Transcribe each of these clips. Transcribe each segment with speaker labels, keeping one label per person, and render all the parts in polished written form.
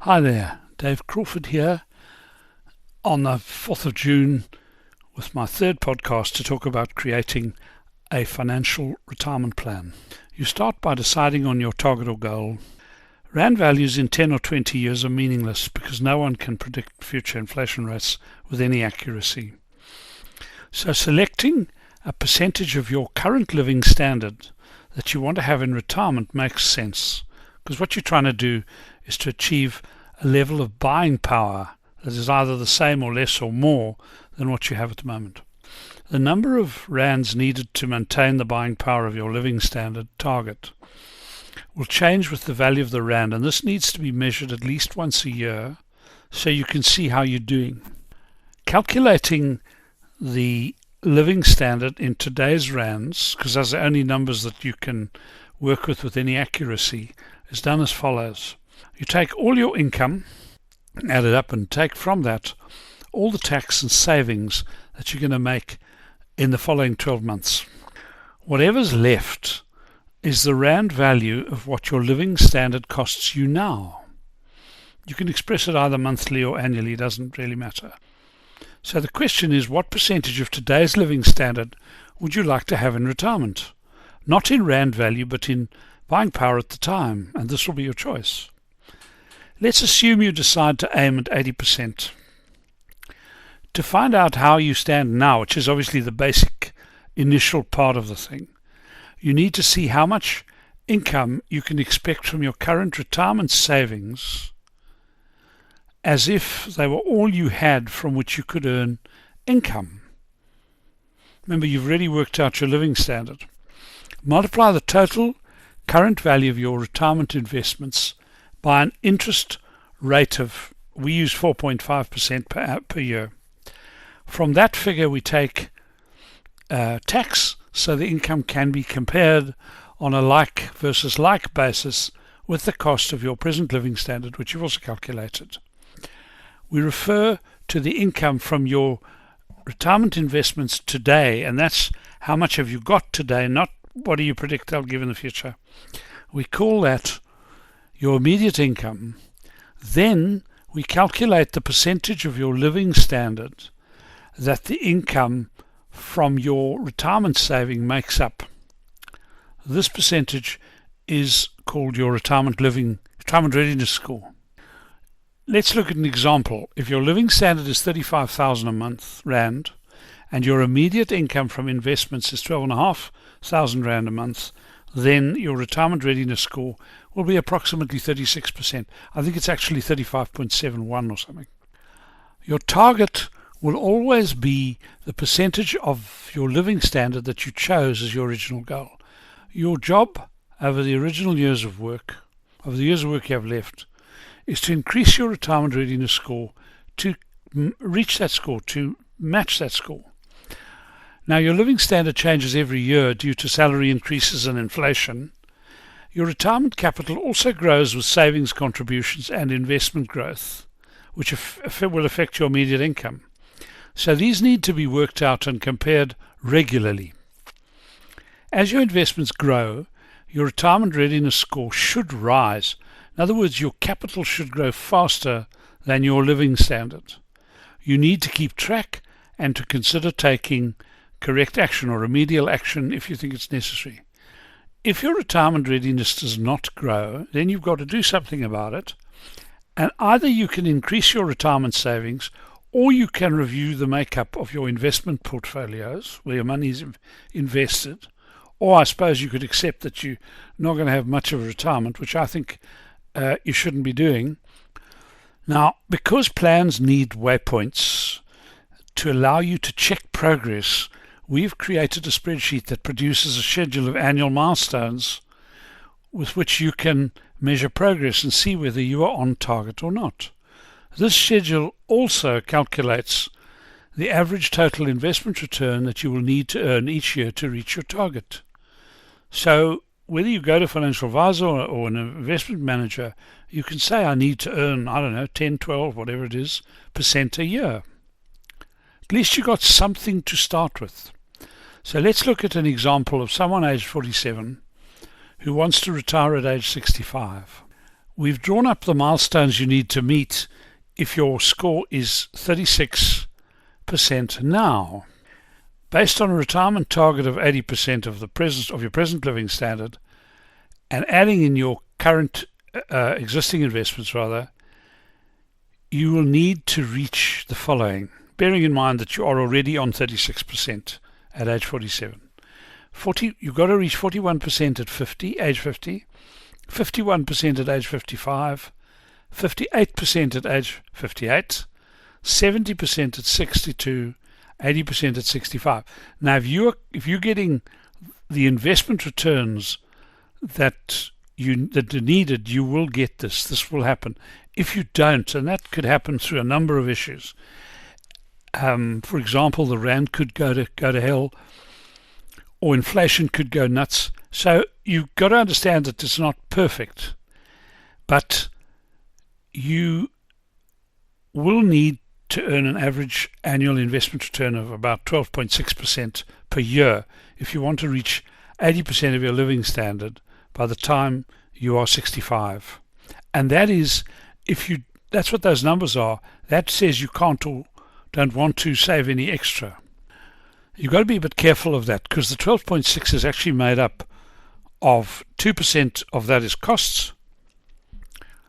Speaker 1: Hi there, Dave Crawford here on the 4th of June with my third podcast to talk about creating a financial retirement plan. You start by deciding on your target or goal. Rand values in 10 or 20 years are meaningless because no one can predict future inflation rates with any accuracy. So selecting a percentage of your current living standard that you want to have in retirement makes sense, because what you're trying to do is to achieve a level of buying power that is either the same or less or more than what you have at the moment. The number of rands needed to maintain the buying power of your living standard target will change with the value of the rand, and this needs to be measured at least once a year so you can see how you're doing. Calculating the living standard in today's rands, because those are the only numbers that you can work with any accuracy, is done as follows. You take all your income, add it up, and take from that all the tax and savings that you're going to make in the following 12 months. Whatever's left is the rand value of what your living standard costs you now. You can express it either monthly or annually, it doesn't really matter. So the question is, what percentage of today's living standard would you like to have in retirement? Not in rand value, but in buying power at the time, and this will be your choice. Let's assume you decide to aim at 80%. To find out how you stand now, which is obviously the basic initial part of the thing, you need to see how much income you can expect from your current retirement savings as if they were all you had from which you could earn income. Remember, you've already worked out your living standard. Multiply the total current value of your retirement investments by an interest rate of, we use 4.5% per year. From that figure we take tax, so the income can be compared on a like versus like basis with the cost of your present living standard, which you've also calculated. We refer to the income from your retirement investments today, and that's how much have you got today, not what do you predict they'll give in the future. We call that your immediate income. Then we calculate the percentage of your living standard that the income from your retirement saving makes up. This percentage is called your retirement readiness score. Let's look at an example. If your living standard is 35,000 a month rand and your immediate income from investments is 12,500 rand a month, then your retirement readiness score will be approximately 36%. I think it's actually 35.71 or something. Your target will always be the percentage of your living standard that you chose as your original goal. Your job over the original years of work, over the years of work you have left, is to increase your retirement readiness score to reach that score, to match that score. Now, your living standard changes every year due to salary increases and inflation. Your retirement capital also grows with savings contributions and investment growth, which will affect your immediate income. So these need to be worked out and compared regularly. As your investments grow, your retirement readiness score should rise. In other words, your capital should grow faster than your living standard. You need to keep track and to consider taking correct action or remedial action if you think it's necessary. If your retirement readiness does not grow, then you've got to do something about it. And either you can increase your retirement savings, or you can review the makeup of your investment portfolios where your money is invested. Or I suppose you could accept that you're not going to have much of a retirement, which I think you shouldn't be doing. Now, because plans need waypoints to allow you to check progress, we've created a spreadsheet that produces a schedule of annual milestones with which you can measure progress and see whether you are on target or not. This schedule also calculates the average total investment return that you will need to earn each year to reach your target. So whether you go to a financial advisor or an investment manager, you can say, I need to earn, 10, 12, whatever it is, % a year. At least you got something to start with. So let's look at an example of someone aged 47 who wants to retire at age 65. We've drawn up the milestones you need to meet if your score is 36% now. Based on a retirement target of 80% of your present living standard, and adding in your current existing investments, you will need to reach the following, bearing in mind that you are already on 36% at age 47. You've got to reach 41% at age 50, 51% at age 55, 58% at age 58, 70% at 62, 80% at 65. Now, if you're getting the investment returns that are needed, you will get this. This will happen. If you don't, and that could happen through a number of issues. For example, the rand could go to hell, or inflation could go nuts. So you've got to understand that it's not perfect, but you will need to earn an average annual investment return of about 12.6% per year if you want to reach 80% of your living standard by the time you are 65. And that is, that's what those numbers are. That says you can't or don't want to save any extra. You've got to be a bit careful of that, because the 12.6 is actually made up of 2% of that is costs,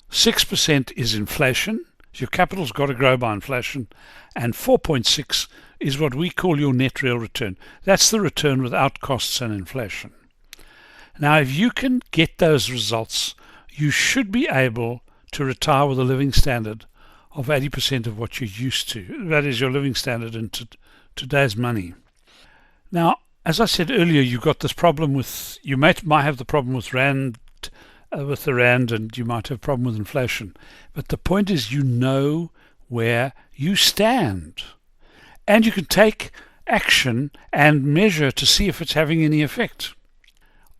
Speaker 1: 6% is inflation, your capital's got to grow by inflation, and 4.6 is what we call your net real return. That's the return without costs and inflation. Now, if you can get those results, you should be able to retire with a living standard of 80% of what you're used to. That is your living standard in today's money. Now, as I said earlier, you've got this problem with, you might have the problem with the rand, and you might have a problem with inflation. But the point is, you know where you stand, and you can take action and measure to see if it's having any effect.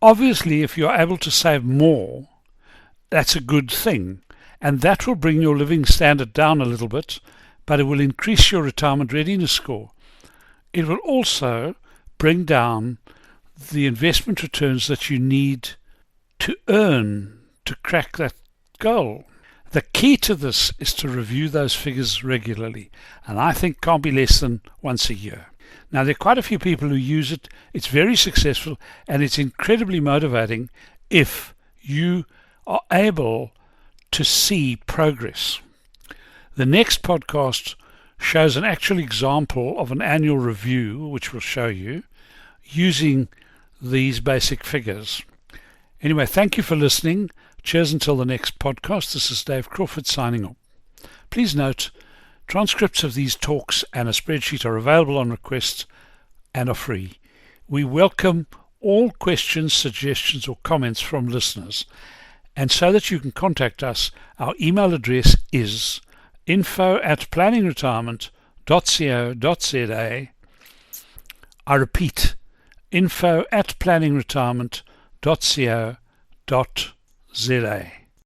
Speaker 1: Obviously, if you're able to save more, that's a good thing, and that will bring your living standard down a little bit, but it will increase your retirement readiness score. It will also bring down the investment returns that you need to earn to crack that goal. The key to this is to review those figures regularly, and I think can't be less than once a year. Now, there are quite a few people who use it. It's very successful, and it's incredibly motivating if you are able to see progress. The next podcast shows an actual example of an annual review, which we'll show you, using these basic figures. Anyway, thank you for listening. Cheers until the next podcast. This is Dave Crawford signing off. Please note, transcripts of these talks and a spreadsheet are available on request and are free. We welcome all questions, suggestions or comments from listeners. And so that you can contact us, our email address is info@planningretirement.co.za. I repeat, info@planningretirement.co.za.